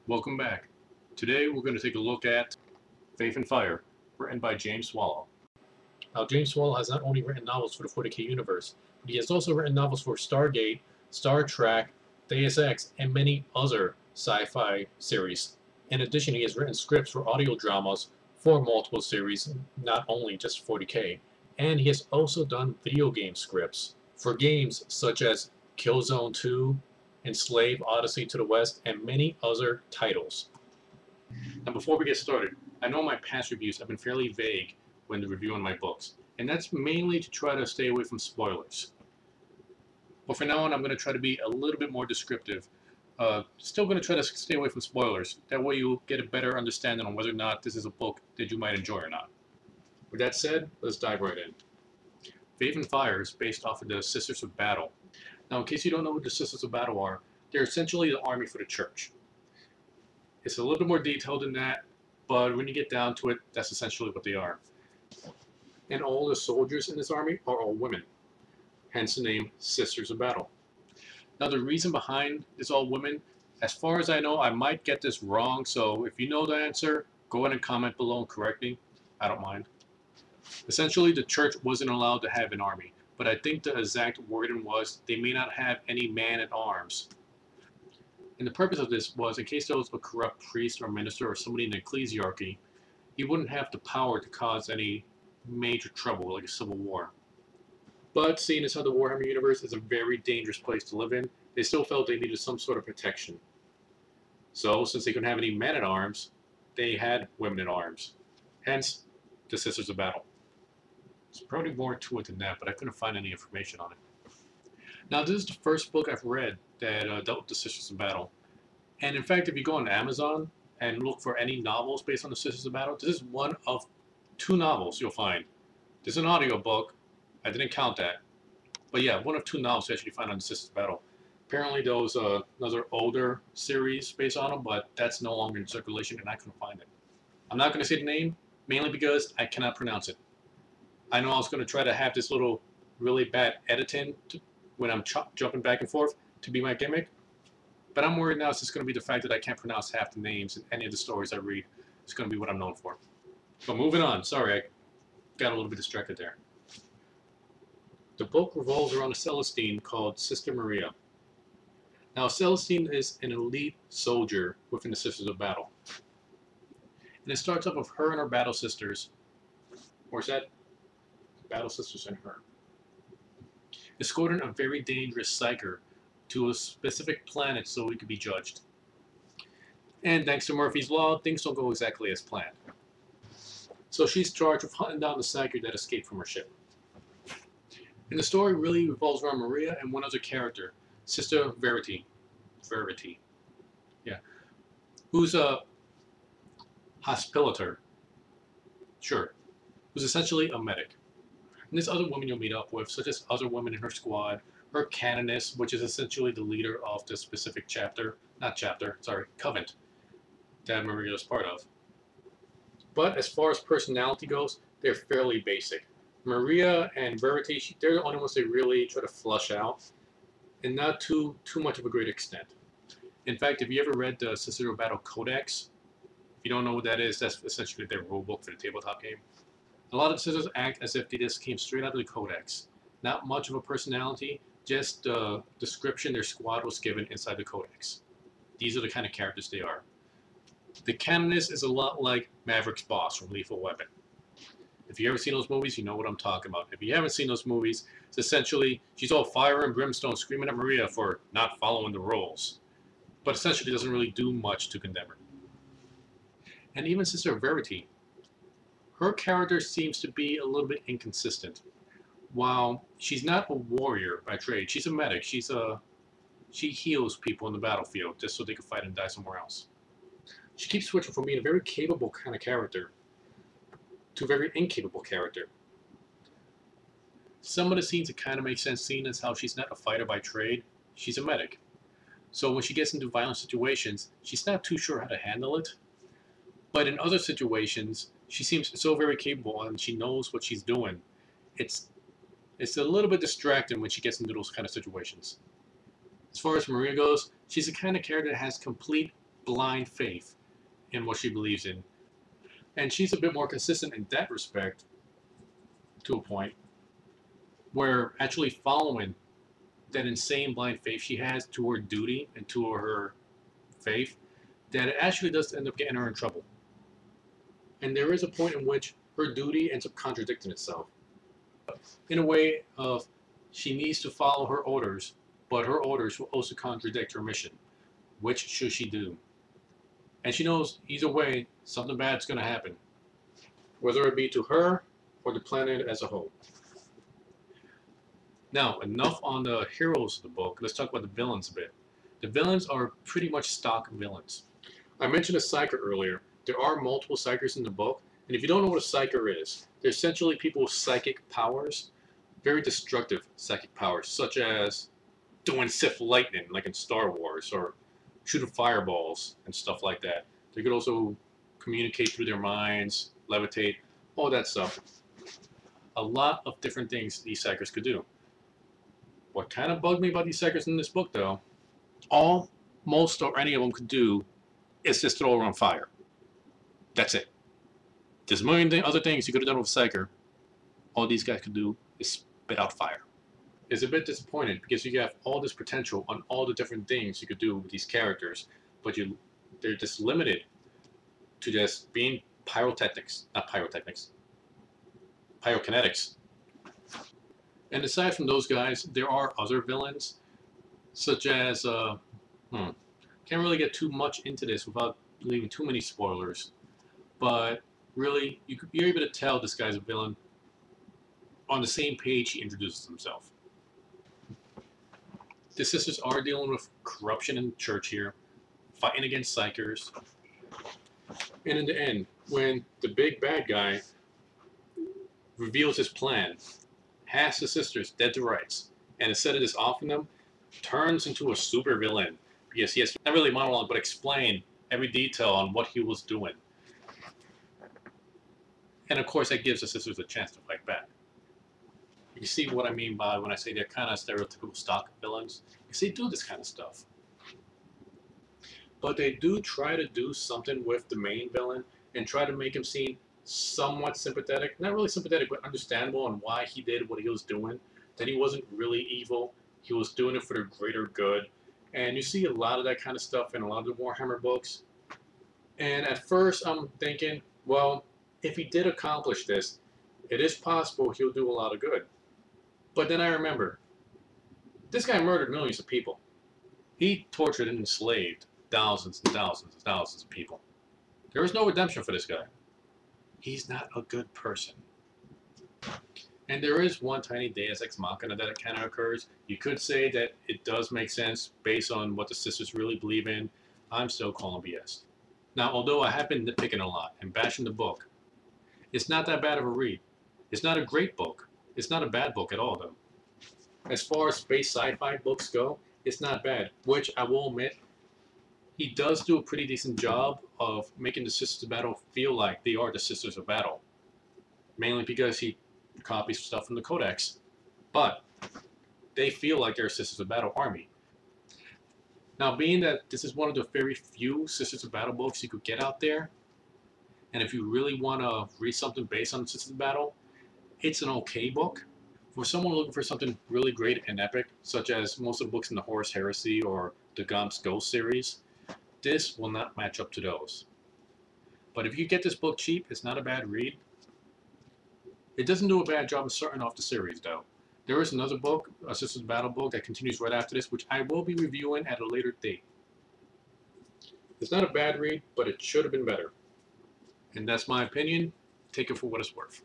Welcome back. Today we're going to take a look at Faith and Fire, written by James Swallow. Now, James Swallow has not only written novels for the 40K universe, but he has also written novels for Stargate, Star Trek, Deus Ex, and many other sci-fi series. In addition, he has written scripts for audio dramas for multiple series, not only just 40K. And he has also done video game scripts for games such as Killzone 2, Enslaved, Odyssey to the West, and many other titles. Now, before we get started, I know my past reviews have been fairly vague when reviewing my books, and that's mainly to try to stay away from spoilers. But for now on, I'm going to try to be a little bit more descriptive. Still going to try to stay away from spoilers. That way you'll get a better understanding on whether or not this is a book that you might enjoy or not. With that said, let's dive right in. Faith and Fire is based off of the Sisters of Battle. Now, in case you don't know who the Sisters of Battle are, they're essentially the army for the church. It's a little bit more detailed than that, but when you get down to it, that's essentially what they are. And all the soldiers in this army are all women, hence the name Sisters of Battle. Now, the reason behind it's all women, as far as I know, I might get this wrong, so if you know the answer, go ahead and comment below and correct me. I don't mind. Essentially, the church wasn't allowed to have an army, but I think the exact wording was they may not have any man-at-arms. And the purpose of this was in case there was a corrupt priest or minister or somebody in the ecclesiarchy, he wouldn't have the power to cause any major trouble like a civil war. But seeing as how the Warhammer universe is a very dangerous place to live in, they still felt they needed some sort of protection. So, since they couldn't have any men-at-arms, they had women-at-arms. Hence, the Sisters of Battle. There's probably more to it than that, but I couldn't find any information on it. Now, this is the first book I've read that dealt with the Sisters of Battle. And in fact, if you go on Amazon and look for any novels based on the Sisters of Battle, this is one of 2 novels you'll find. This is an audiobook. I didn't count that. But yeah, one of 2 novels you actually find on the Sisters of Battle. Apparently there was another older series based on them, but that's no longer in circulation and I couldn't find it. I'm not going to say the name, mainly because I cannot pronounce it. I know I was going to try to have this little really bad editing when I'm jumping back and forth to be my gimmick, but I'm worried now it's just going to be the fact that I can't pronounce half the names in any of the stories I read. It's going to be what I'm known for. But moving on, sorry, I got a little bit distracted there. The book revolves around a Celestine called Sister Maria. Now, Celestine is an elite soldier within the Sisters of Battle. And it starts off with her and her battle sisters, or is that battle sisters and her, escorting a very dangerous psyker to a specific planet so he could be judged. And thanks to Murphy's Law, things don't go exactly as planned. So she's charged with hunting down the psyker that escaped from her ship. And the story really revolves around Maria and one other character, Sister Verity. Yeah. Who's a hospitator. Sure. Who's essentially a medic. And there's other women you'll meet up with, such as other women in her squad, her canoness, which is essentially the leader of the specific covenant that Maria is part of. But as far as personality goes, they're fairly basic. Maria and Verity, they're the only ones they really try to flush out, and not too much of a great extent. In fact, if you ever read the Sisters of Battle Codex, if you don't know what that is, that's essentially their rulebook for the tabletop game. A lot of the sisters act as if they just came straight out of the Codex. Not much of a personality, just the description their squad was given inside the Codex. These are the kind of characters they are. The canoness is a lot like Maverick's boss from Lethal Weapon. If you've ever seen those movies, you know what I'm talking about. If you haven't seen those movies, it's essentially she's all fire and brimstone screaming at Maria for not following the rules. But essentially doesn't really do much to condemn her. And even Sister Verity, her character seems to be a little bit inconsistent. While she's not a warrior by trade, she's a medic. She heals people in the battlefield just so they can fight and die somewhere else. She keeps switching from being a very capable kind of character to a very incapable character. Some of the scenes it kind of makes sense, seeing as how she's not a fighter by trade, she's a medic. So when she gets into violent situations, she's not too sure how to handle it. But in other situations, she seems so very capable and she knows what she's doing. It's a little bit distracting when she gets into those kind of situations. As far as Maria goes, she's the kind of character that has complete blind faith in what she believes in. And she's a bit more consistent in that respect, to a point, where actually following that insane blind faith she has to her duty and to her faith, that it actually does end up getting her in trouble. And there is a point in which her duty ends up contradicting itself. In a way of she needs to follow her orders, but her orders will also contradict her mission. Which should she do? And she knows either way, something bad's going to happen. Whether it be to her or the planet as a whole. Now, enough on the heroes of the book. Let's talk about the villains a bit. The villains are pretty much stock villains. I mentioned a psyker earlier. There are multiple psykers in the book, and if you don't know what a psyker is, they're essentially people with psychic powers, very destructive psychic powers, such as doing Sith lightning, like in Star Wars, or shooting fireballs and stuff like that. They could also communicate through their minds, levitate, all that stuff. A lot of different things these psykers could do. What kind of bugged me about these psykers in this book, though, all, most, or any of them could do is just throw her on fire. That's it. There's a million other things you could have done with a psyker. All these guys could do is spit out fire. It's a bit disappointing because you have all this potential on all the different things you could do with these characters, but they're just limited to just being pyrotechnics, not pyrotechnics, pyrokinetics. And aside from those guys, there are other villains, such as, can't really get too much into this without leaving too many spoilers, but really, you're able to tell this guy's a villain on the same page he introduces himself. The sisters are dealing with corruption in the church here, fighting against psykers, and in the end, when the big bad guy reveals his plan, has the sisters dead to rights, and instead of just offing them, turns into a super villain because he has not really monologue but explain every detail on what he was doing. And of course, that gives the sisters a chance to fight back. You see what I mean by when I say they're kind of stereotypical stock villains? Because they do this kind of stuff. But they do try to do something with the main villain and try to make him seem somewhat sympathetic. Not really sympathetic, but understandable on why he did what he was doing. That he wasn't really evil. He was doing it for the greater good. And you see a lot of that kind of stuff in a lot of the Warhammer books. And at first I'm thinking, well, if he did accomplish this, it is possible he'll do a lot of good. But then I remember, this guy murdered millions of people. He tortured and enslaved thousands and thousands and thousands of people. There is no redemption for this guy. He's not a good person. And there is one tiny deus ex machina that kind of occurs. You could say that it does make sense based on what the sisters really believe in. I'm still calling BS. Now, although I have been nitpicking a lot and bashing the book, it's not that bad of a read. It's not a great book. It's not a bad book at all, though. As far as space sci-fi books go, it's not bad, which I will admit, he does do a pretty decent job of making the Sisters of Battle feel like they are the Sisters of Battle. Mainly because he copies stuff from the Codex, but they feel like they're a Sisters of Battle army. Now, being that this is one of the very few Sisters of Battle books you could get out there, and if you really want to read something based on the Sisters of Battle, it's an okay book. For someone looking for something really great and epic, such as most of the books in the Horus Heresy or the Gomps Ghost series, this will not match up to those. But if you get this book cheap, it's not a bad read. It doesn't do a bad job of starting off the series, though. There is another book, a Sisters of Battle book, that continues right after this, which I will be reviewing at a later date. It's not a bad read, but it should have been better. And that's my opinion. Take it for what it's worth.